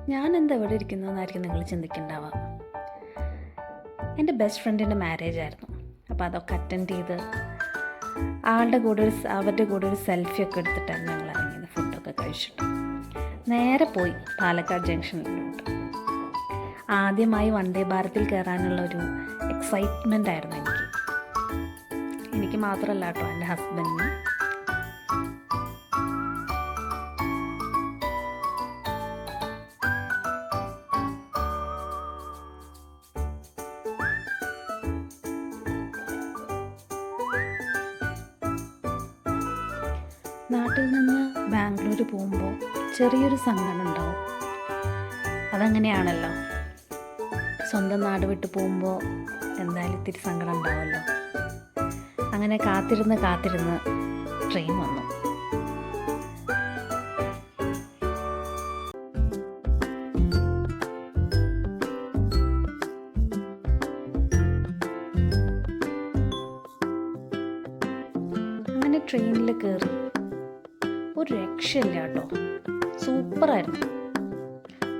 ഞാൻ എന്താ ഇവിടെ ഇരിക്കുന്നതെന്നായിരിക്കും നിങ്ങൾ ചിന്തിക്കുന്നുണ്ടാവുക. എൻ്റെ ബെസ്റ്റ് ഫ്രണ്ടിൻ്റെ മാരേജ് ആയിരുന്നു. അപ്പോൾ അതൊക്കെ അറ്റൻഡ് ചെയ്ത് അവരുടെ കൂടെ ഒരു സെൽഫി ഒക്കെ എടുത്തിട്ടാണ് ഞങ്ങൾ ഇറങ്ങിയത്. ഫുഡൊക്കെ കഴിച്ചിട്ട് നേരെ പോയി പാലക്കാട് ജംഗ്ഷനിലോട്ട്. ആദ്യമായി വന്ദേ ഭാരതിൽ കയറാനുള്ള ഒരു എക്സൈറ്റ്മെൻ്റ് ആയിരുന്നു എനിക്ക് മാത്രമല്ല കേട്ടോ, എൻ്റെ ഹസ്ബൻഡിന്. നാട്ടിൽ നിന്ന് ബാംഗ്ലൂർ പോകുമ്പോൾ ചെറിയൊരു സങ്കടം ഉണ്ടാവും. അതങ്ങനെയാണല്ലോ, സ്വന്തം നാട് വിട്ട് പോകുമ്പോൾ എന്തായാലും ഇത്തിരി സങ്കടം ഉണ്ടാവുമല്ലോ. അങ്ങനെ കാത്തിരുന്ന് ട്രെയിൻ വന്നു. അങ്ങനെ ട്രെയിനിൽ കയറി. ഒരു രക്ഷയില്ല കേട്ടോ, സൂപ്പറായിരുന്നു,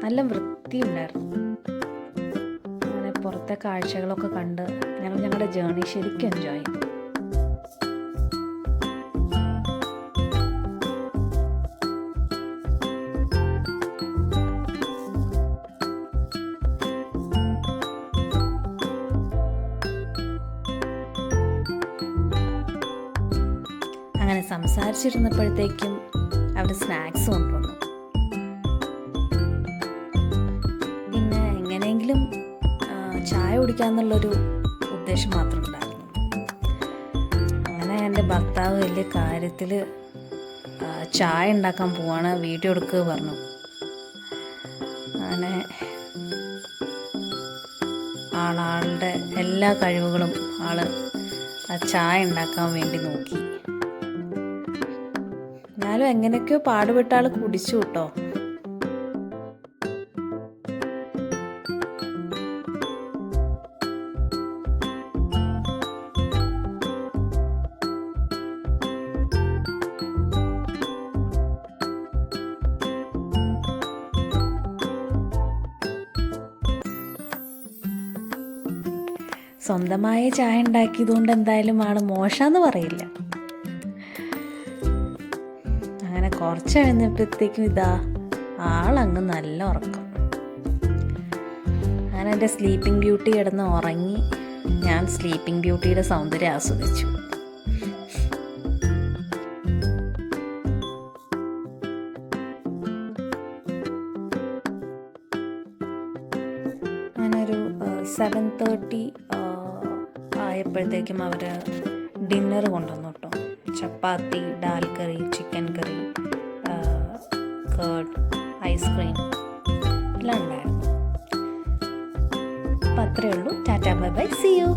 നല്ല വൃത്തിയുണ്ടായിരുന്നു. അങ്ങനെ പുറത്തെ കാഴ്ചകളൊക്കെ കണ്ട് ഞങ്ങളുടെ ജേർണി ശരിക്കും എൻജോയ് ചെയ്തു. അങ്ങനെ സംസാരിച്ചിരുന്നപ്പോഴത്തേക്കും അവിടെ സ്നാക്സ് കൊണ്ടുവന്നു. പിന്നെ എങ്ങനെയെങ്കിലും ചായ കുടിക്കാമെന്നുള്ളൊരു ഉദ്ദേശം മാത്രം ഉണ്ടായിരുന്നു. അങ്ങനെ എൻ്റെ ഭർത്താവ് വലിയ കാര്യത്തിൽ ചായ ഉണ്ടാക്കാൻ പോവാണ്, വീഡിയോ എടുക്കുക പറഞ്ഞു. അങ്ങനെ ആളുടെ എല്ലാ കഴിവുകളും ആ ചായ ഉണ്ടാക്കാൻ വേണ്ടി നോക്കി. എന്നാലും എങ്ങനെയൊക്കെയോ പാടുപെട്ട ആൾ കുടിച്ചു കേട്ടോ. സ്വന്തമായ ചായ ഉണ്ടാക്കിയതുകൊണ്ട് എന്തായാലും ആൾ മോശമെന്ന് പറയില്ല. അങ്ങനെ കുറച്ച് കഴിഞ്ഞപ്പോഴത്തേക്കും ആളങ്ങ് നല്ല ഉറക്കം. അങ്ങനെ എൻ്റെ സ്ലീപ്പിംഗ് ബ്യൂട്ടി കിടന്ന് ഉറങ്ങി. ഞാൻ സ്ലീപ്പിംഗ് ബ്യൂട്ടിയുടെ സൗന്ദര്യം ആസ്വദിച്ചു. അങ്ങനെ ഒരു 7:30 ആയപ്പോഴത്തേക്കും അവർ ഡിന്നർ കൊണ്ടുവന്നു കേട്ടോ. Chapati, dal curry, chicken curry, curd, ice cream എല്ലാം ഉണ്ടായിരുന്നു. അപ്പം അത്രയേ ഉള്ളൂ. Tata, bye bye, see U.